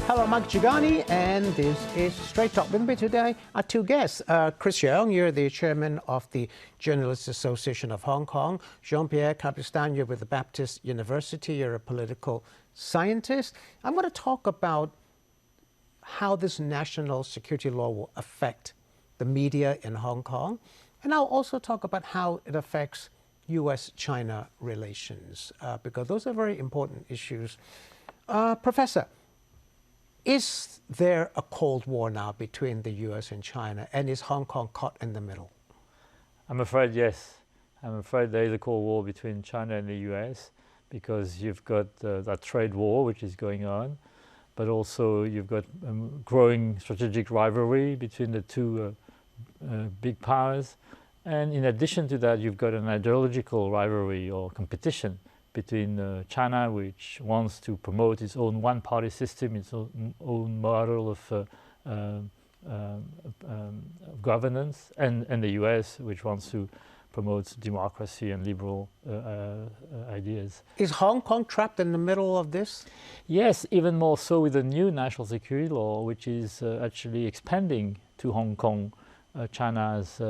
Hello, Mike Gigani, and this is Straight Talk. With me today are two guests. Chris Young, you're the chairman of the Journalists Association of Hong Kong. Jean-Pierre Cabestan, you're with the Baptist University. You're a political scientist. I'm going to talk about how this national security law will affect the media in Hong Kong. And I'll also talk about how it affects U.S.-China relations, because those are very important issues. Professor, is there a Cold War now between the U.S. and China, and is Hong Kong caught in the middle? I'm afraid yes. I'm afraid there is a Cold War between China and the U.S. because you've got that trade war which is going on, but also you've got growing strategic rivalry between the two big powers. And in addition to that, you've got an ideological rivalry or competition between China, which wants to promote its own one-party system, its own model of governance, and the U.S., which wants to promote democracy and liberal ideas. Is Hong Kong trapped in the middle of this? Yes, even more so with the new national security law, which is actually expanding to Hong Kong China's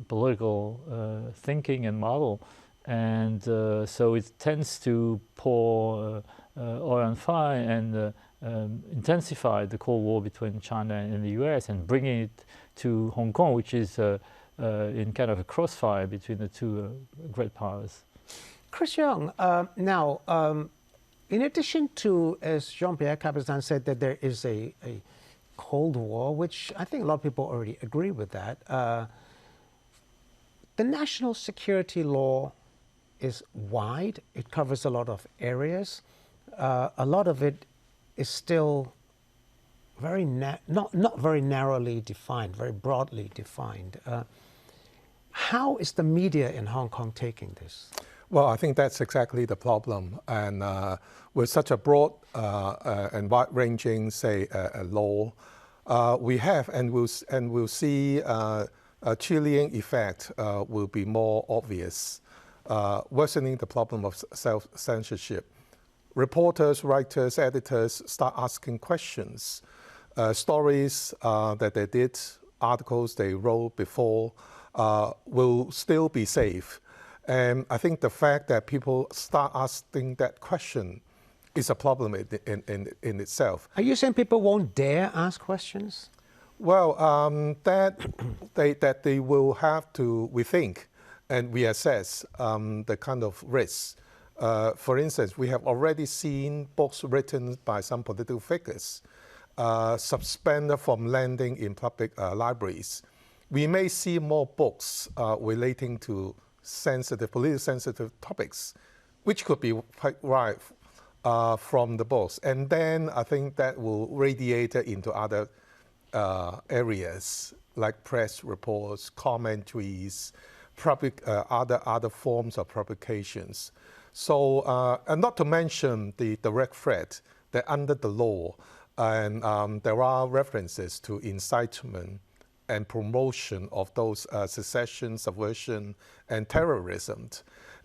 political thinking and model. And so it tends to pour oil on fire and intensify the Cold War between China and the U.S. and bringing it to Hong Kong, which is in kind of a crossfire between the two great powers. Chris Young, now, in addition to, as Jean-Pierre Cabestan said, that there is a Cold War, which I think a lot of people already agree with that, the national security law is wide. It covers a lot of areas. A lot of it is still very not very narrowly defined, very broadly defined. How is the media in Hong Kong taking this? Well, I think that's exactly the problem. And with such a broad and wide-ranging, say, law, we have and we'll see a chilling effect will be more obvious. Worsening the problem of self-censorship. Reporters, writers, editors start asking questions. Stories that they did, articles they wrote before will still be safe. And I think the fact that people start asking that question is a problem in itself. Are you saying people won't dare ask questions? Well, that they will have to rethink and we assess the kind of risks. For instance, we have already seen books written by some political figures suspended from lending in public libraries. We may see more books relating to politically sensitive topics, which could be quite right from the books. And then I think that will radiate into other areas like press reports, commentaries, other forms of publications. So, and not to mention the direct threat that under the law, and there are references to incitement and promotion of those secession, subversion, and terrorism.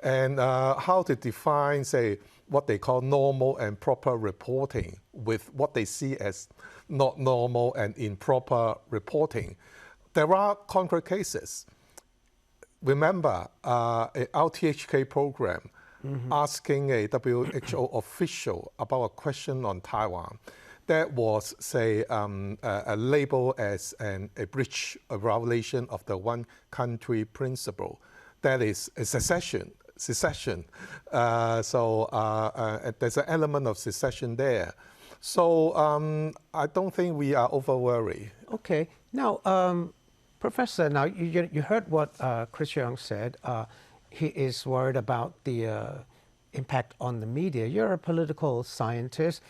And how to define, say, what they call normal and proper reporting with what they see as not normal and improper reporting. There are concrete cases. Remember a RTHK program asking a WHO official about a question on Taiwan that was, say, labeled as a breach, a violation of the one country principle. That is a secession. So there's an element of secession there. So I don't think we are over worried. Okay. Now, Professor, now you heard what Chris Young said. He is worried about the impact on the media. You're a political scientist.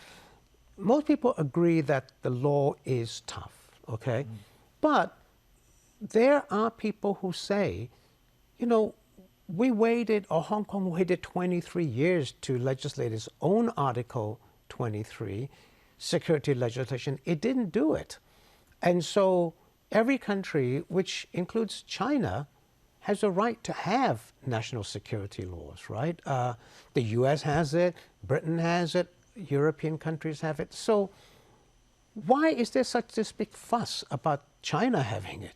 Most people agree that the law is tough, okay? But there are people who say, you know, we waited, or Hong Kong waited 23 years to legislate its own Article 23 security legislation. It didn't do it. And so every country, which includes China, has a right to have national security laws, right? The US has it, Britain has it, European countries have it. So Why is there such this big fuss about China having it?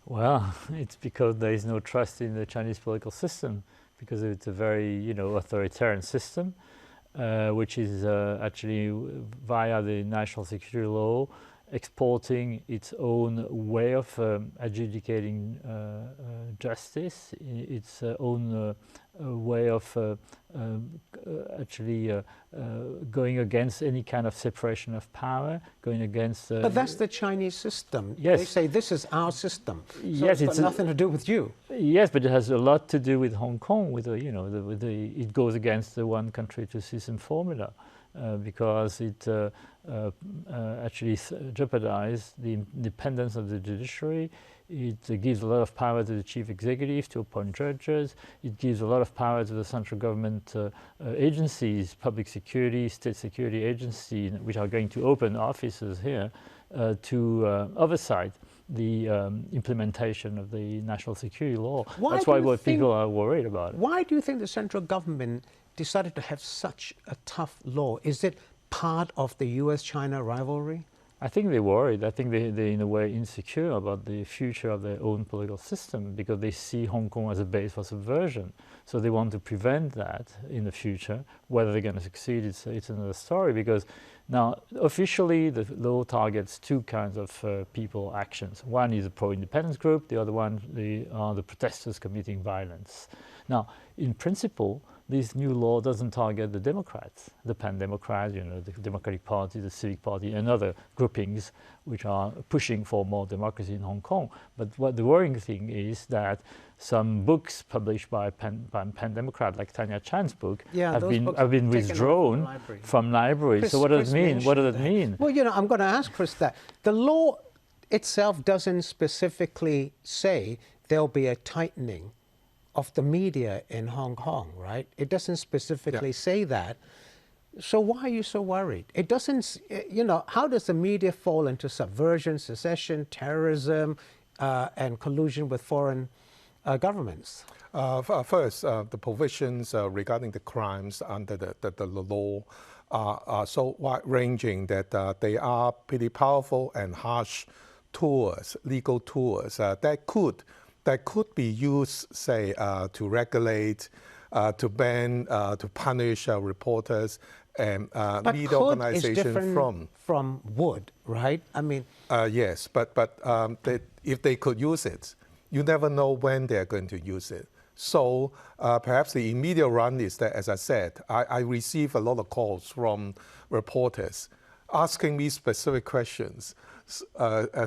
Well, it's because there is no trust in the Chinese political system, because it's a very, authoritarian system, which is actually via the national security law exporting its own way of adjudicating justice, its own way of actually going against any kind of separation of power, going against... But that's the Chinese system. Yes. They say this is our system. So Yes, it's got nothing to do with you. Yes, but it has a lot to do with Hong Kong. It goes against the one country, two system formula, because it actually jeopardizes the independence of the judiciary. It gives a lot of power to the chief executive to appoint judges. It gives a lot of power to the central government agencies, public security, state security agencies, which are going to open offices here to oversight the implementation of the national security law. That's why people are worried about it. Why do you think the central government decided to have such a tough law? Is it part of the US-China rivalry? I think they're worried. I think they're in a way insecure about the future of their own political system, because they see Hong Kong as a base for subversion. So they want to prevent that in the future. Whether they're going to succeed, it's another story, because now officially the law targets two kinds of people actions. One is a pro-independence group, the other one are the protesters committing violence. Now, in principle, this new law doesn't target the Democrats, the Pan-Democrats, the Democratic Party, the Civic Party, and other groupings which are pushing for more democracy in Hong Kong. But what the worrying thing is that some books published by Pan-Democrat, like Tanya Chan's book, have been withdrawn from libraries. So what does it mean? What does it mean? Well, I'm going to ask Chris that. The law itself doesn't specifically say there'll be a tightening of the media in Hong Kong, right? It doesn't specifically say that. So why are you so worried? It doesn't, how does the media fall into subversion, secession, terrorism, and collusion with foreign governments? First, the provisions regarding the crimes under the law are so wide-ranging that they are pretty powerful and harsh tools, legal tools that could be used, say, to regulate, to ban, to punish reporters and media organizations from would, right? I mean, yes, but if they could use it, you never know when they're going to use it. So perhaps the immediate run is that, as I said, I receive a lot of calls from reporters asking me specific questions.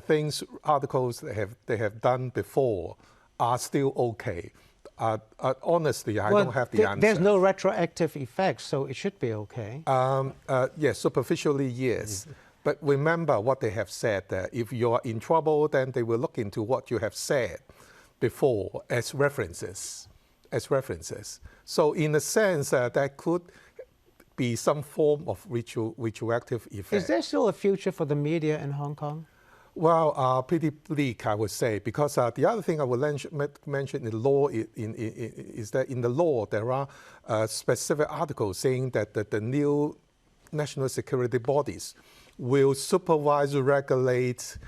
Things, articles they have done before are still okay. Honestly, I don't have the answer. There's no retroactive effect, so it should be okay. Yes, superficially, yes. But remember what they have said, that if you are in trouble, then they will look into what you have said before as references. So in a sense, that could be some form of retroactive effect. Is there still a future for the media in Hong Kong? Well, pretty bleak, I would say, because the other thing I would mention in the law is that in the law there are specific articles saying that the new national security bodies will supervise, regulate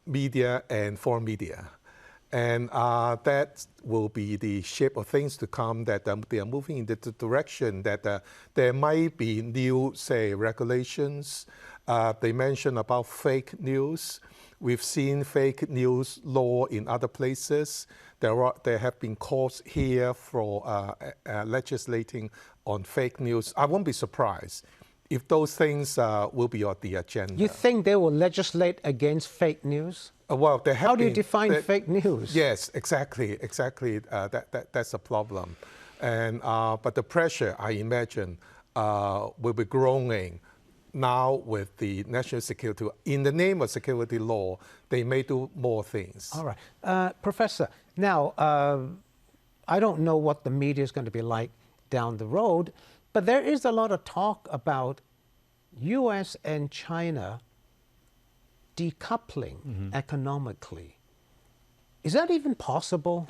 media and foreign media. And that will be the shape of things to come, that they are moving in the direction that there might be new, say, regulations. They mentioned about fake news. We've seen fake news law in other places. There have been calls here for legislating on fake news. I won't be surprised if those things will be on the agenda. You think they will legislate against fake news? Well, there have How do you define fake news? Yes, exactly. That's a problem. And but the pressure, I imagine, will be growing now with the national security. In the name of security law, they may do more things. All right. Professor, now, I don't know what the media is going to be like down the road, but there is a lot of talk about U.S. and China decoupling economically. Is that even possible?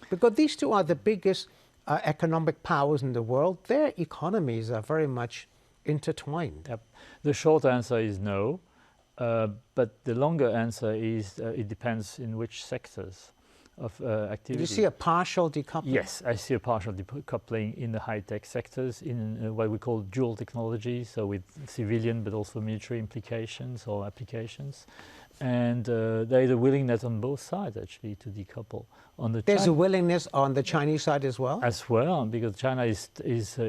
Because these two are the biggest economic powers in the world. Their economies are very much intertwined. Yep. The short answer is no, but the longer answer is it depends in which sectors of activity. Do you see a partial decoupling? Yes, I see a partial decoupling in the high-tech sectors, in what we call dual technology, so with civilian but also military implications or applications. And there is a willingness on both sides, actually, to decouple. There's a willingness on the Chinese side as well? As well, because China is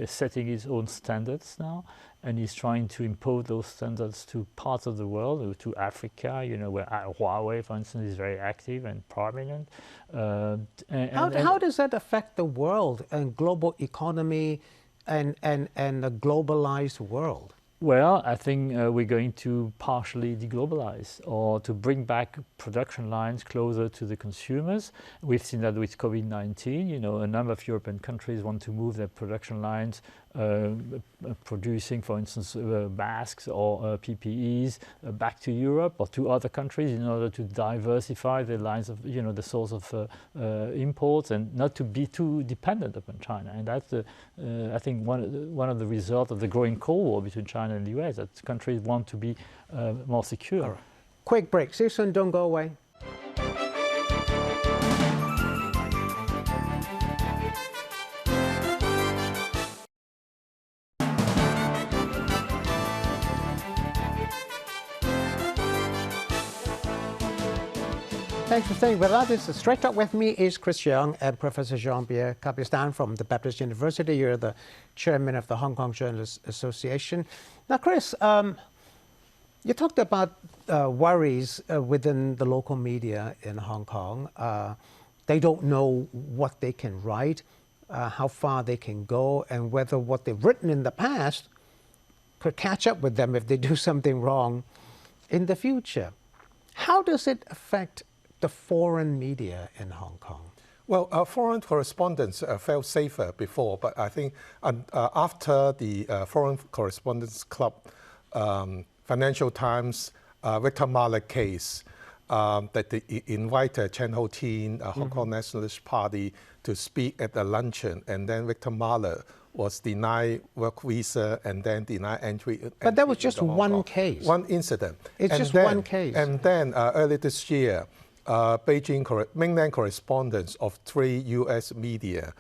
setting its own standards now, and is trying to impose those standards to parts of the world, to Africa, you know, where Huawei, for instance, is very active and prominent. How does that affect the world and global economy and a globalized world? Well, I think we're going to partially deglobalize or to bring back production lines closer to the consumers. We've seen that with COVID-19. You know, a number of European countries want to move their production lines, producing, for instance, masks or PPEs back to Europe or to other countries in order to diversify the lines of, you know, the source of imports and not to be too dependent upon China. And that's, I think, one of the results of the growing Cold War between China and the US, that countries want to be more secure. All right. Quick break. See you soon. Don't go away. Thanks for staying with us. Straight Talk with me is Chris Young and Professor Jean-Pierre Capistan from the Baptist University. You're the chairman of the Hong Kong Journalists Association. Now, Chris, you talked about worries within the local media in Hong Kong. They don't know what they can write, how far they can go, and whether what they've written in the past could catch up with them if they do something wrong in the future. How does it affect the foreign media in Hong Kong? Well, foreign correspondents felt safer before, but I think after the Foreign Correspondents Club, Financial Times, Victor Mallet case, that they invited Chen Ho-tin, Hong Kong Nationalist Party, to speak at the luncheon, and then Victor Mallet was denied work visa and then denied entry. But that was just one case. One incident. It's just one case. And then early this year, mainland correspondents of 3 U.S. media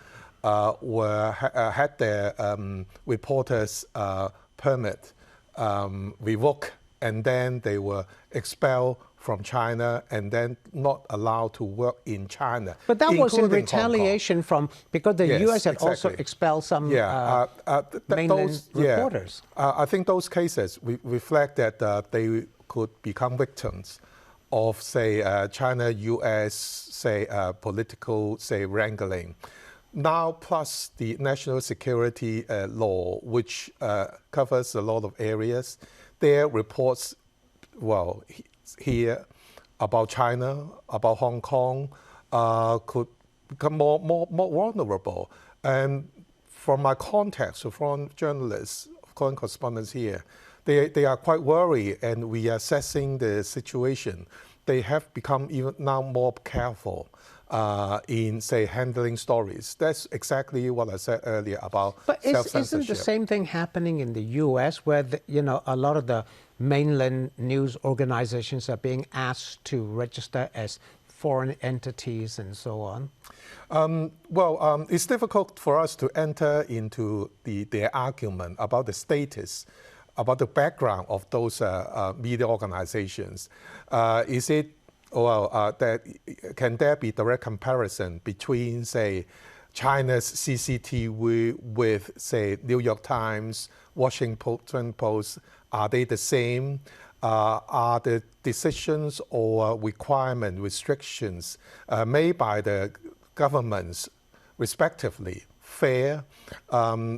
had their reporters' permit revoked, and then they were expelled from China and then not allowed to work in China. But that was in retaliation because the U.S. had also expelled some mainland reporters. I think those cases reflect that they could become victims of, say, China-U.S., say, political, say, wrangling. Now, plus the national security law, which covers a lot of areas, their reports, well, here about China, about Hong Kong, could become more vulnerable. And from my contacts with foreign journalists, foreign correspondents here, they are quite worried, and we are assessing the situation. They have become even now more careful in, say, handling stories. That's exactly what I said earlier about self-censorship. But isn't the same thing happening in the U.S., where a lot of the mainland news organizations are being asked to register as foreign entities and so on? It's difficult for us to enter into their argument about the status, about the background of those media organizations. Can there be direct comparison between, say, China's CCTV with, say, New York Times, Washington Post? Are they the same? Are the decisions or restrictions made by the governments, respectively, fair?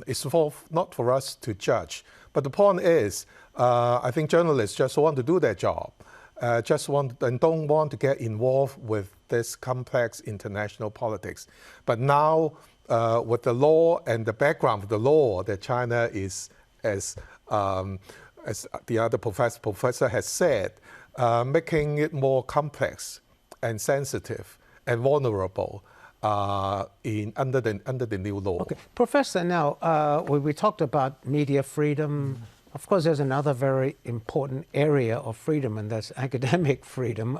It's not for us to judge. But the point is, I think journalists just want to do their job, and don't want to get involved with this complex international politics. But now, with the law and the background of the law, that China is, as the other professor has said, making it more complex and sensitive and vulnerable. under the new law. Okay, Professor. Now, we talked about media freedom. Of course, there's another very important area of freedom, and that's academic freedom.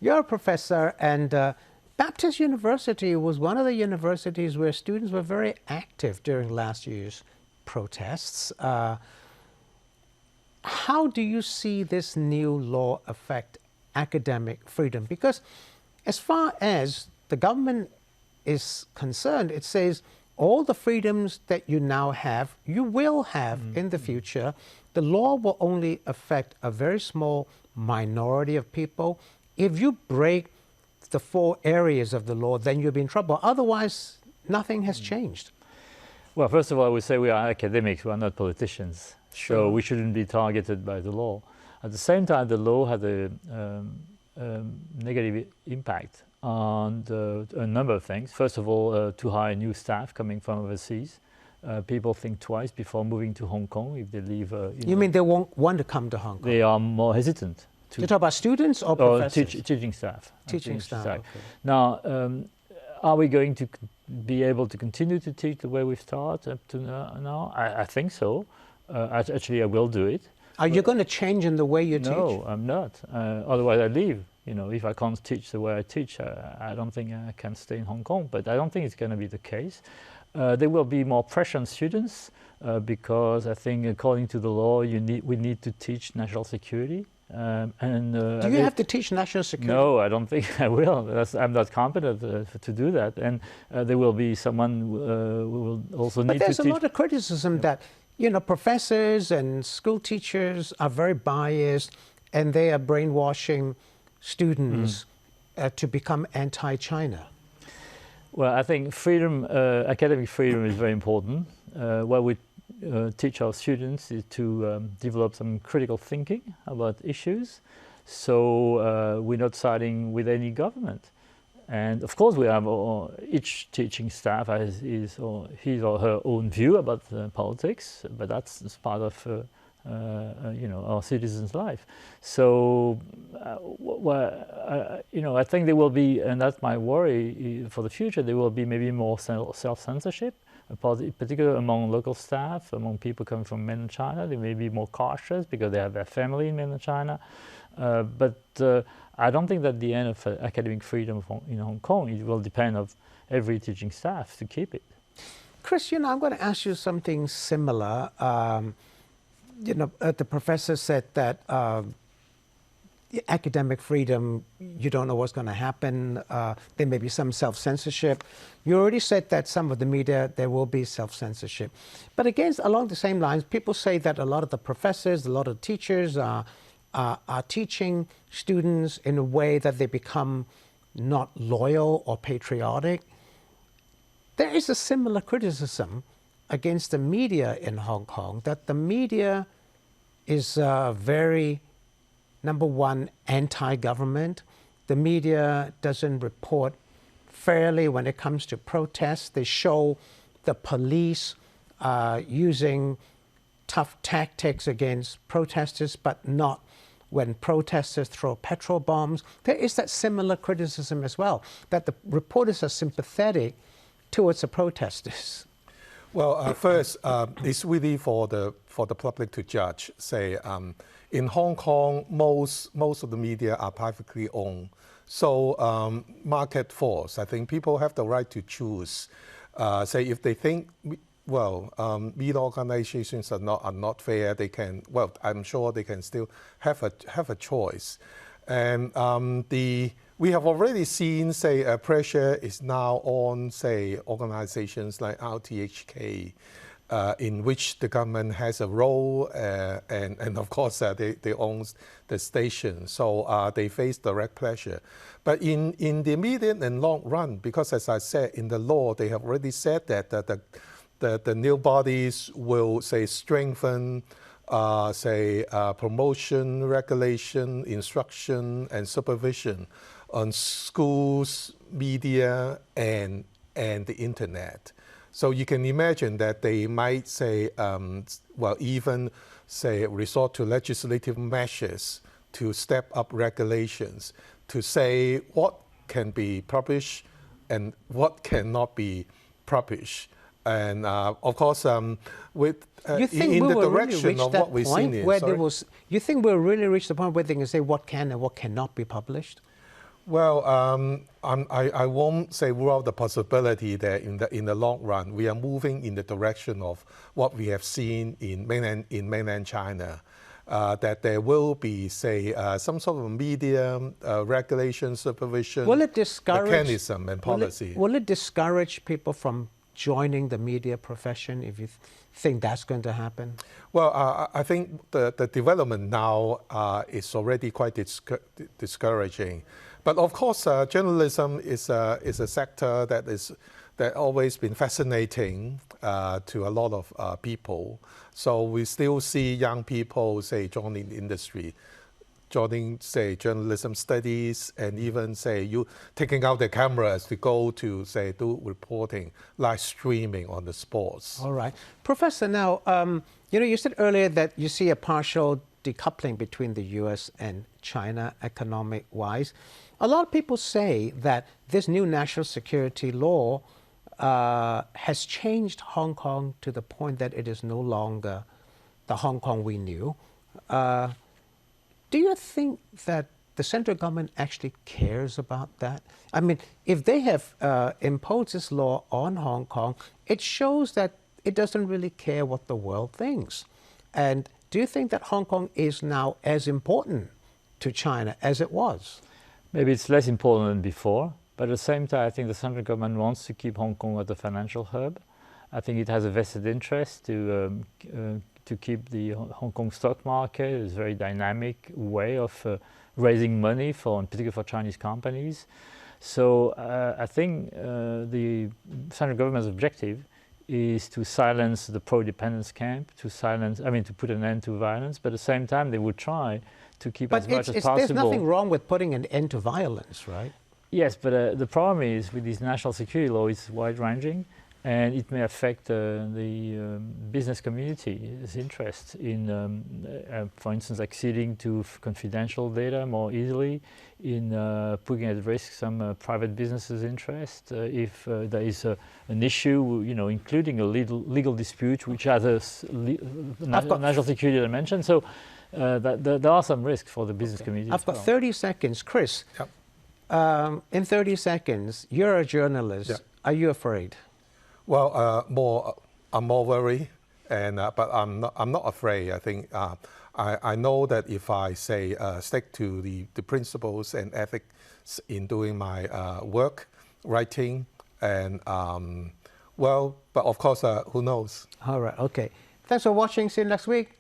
You're a professor, and Baptist University was one of the universities where students were very active during last year's protests. How do you see this new law affect academic freedom? Because as far as the government is concerned, it says all the freedoms that you now have, you will have in the future. The law will only affect a very small minority of people. If you break the 4 areas of the law, then you'll be in trouble. Otherwise, nothing has changed. Well, first of all, I would say we are academics, we are not politicians. Sure. So we shouldn't be targeted by the law. At the same time, the law had a negative impact on a number of things. First of all, to hire new staff coming from overseas. People think twice before moving to Hong Kong if they leave. You mean they won't want to come to Hong Kong? They are more hesitant. You talk about students or professors? Teaching staff. Teaching staff, okay. Now, are we going to be able to continue to teach the way we've taught up to now? I think so. Actually, I will do it. Are you going to change in the way you teach? No, I'm not. Otherwise, I leave. You know, if I can't teach the way I teach, I don't think I can stay in Hong Kong. But I don't think it's going to be the case. There will be more pressure on students because I think, according to the law, we need to teach national security. Do you have to teach national security? No, I don't think I will. I'm not competent to do that. And there will be someone who will also need to teach. But there's a lot of criticism that, you know, professors and school teachers are very biased and they are brainwashing students to become anti-China. Well, I think freedom, academic freedom is very important. What we teach our students is to develop some critical thinking about issues. So we're not siding with any government. And of course, we have each teaching staff has his or her own view about politics, but that's part of you know, our citizens' life. So, you know, I think there will be, and that's my worry for the future, there will be maybe more self-censorship, particularly among local staff, among people coming from Mainland China. They may be more cautious because they have their family in Mainland China. But I don't think that the end of academic freedom in Hong Kong, it will depend on every teaching staff to keep it. Chris, you know, I'm going to ask you something similar. You know, the professor said that academic freedom, you don't know what's going to happen. There may be some self-censorship. You already said that some of the media, there will be self-censorship. But again, along the same lines, people say that a lot of the professors, a lot of teachers are teaching students in a way that they become not loyal or patriotic. There is a similar criticism against the media in Hong Kong, that the media is very, number one, anti-government. The media doesn't report fairly when it comes to protests. They show the police using tough tactics against protesters, but not when protesters throw petrol bombs. There is that similar criticism as well, that the reporters are sympathetic towards the protesters. Well, first, it's really for the public to judge. Say, in Hong Kong, most of the media are privately owned. So, market force. I think people have the right to choose. Say, if they think, well, media organizations are not fair, they can. Well, I'm sure they can still have a choice. And we have already seen, say, pressure is now on, say, organizations like RTHK, in which the government has a role, and of course they own the station, so they face direct pressure. But in the immediate and long run, because as I said, in the law, they have already said that the new bodies will, say, strengthen promotion, regulation, instruction, and supervision on schools, media, and the internet. So you can imagine that they might say, well, even say resort to legislative measures to step up regulations, to say what can be published and what cannot be published. And of course, with You think in we the will really direction reach of that what we've point seen here, where sorry? there was? You think we'll really reach the point where they can say what can and what cannot be published? Well, I won't say rule out the possibility that in the long run we are moving in the direction of what we have seen in mainland China, that there will be, say, some sort of media regulation, supervision, Will it discourage mechanism and policy. Will it discourage people from joining the media profession if you think that's going to happen? Well, I think the development now is already quite discouraging. But of course, journalism is a sector that always been fascinating to a lot of people. So we still see young people, say, joining the industry, joining, say, journalism studies, and even, say, you taking out their cameras to go to, say, do reporting, live streaming on the sports. All right. Professor, now, you said earlier that you see a partial decoupling between the U.S. and China economic-wise. A lot of people say that this new national security law has changed Hong Kong to the point that it is no longer the Hong Kong we knew. Do you think that the central government actually cares about that? I mean, if they have imposed this law on Hong Kong, it shows that it doesn't really care what the world thinks. And do you think that Hong Kong is now as important to China as it was? Maybe it's less important than before, but at the same time, I think the central government wants to keep Hong Kong as a financial hub. I think it has a vested interest to keep the Hong Kong stock market. It's a very dynamic way of raising money in particular for Chinese companies. So I think the central government's objective is to silence the pro-dependence camp, to put an end to violence, but at the same time they would try to keep as much as possible. There's nothing wrong with putting an end to violence, right? Yes, but the problem is with this national security law, it's wide-ranging, and it may affect the business community's interest in, for instance, acceding to confidential data more easily, in putting at risk some private businesses' interest. If there is an issue, including a legal dispute which has a national security dimension. So there are some risks for the business community. I've got 30 seconds. Chris, Yep. In 30 seconds, you're a journalist. Yep. Are you afraid? Well, I'm more worried, but I'm not afraid. I think I know that if I say stick to the principles and ethics in doing my work, writing, and but of course, who knows? All right. Okay. Thanks for watching. See you next week.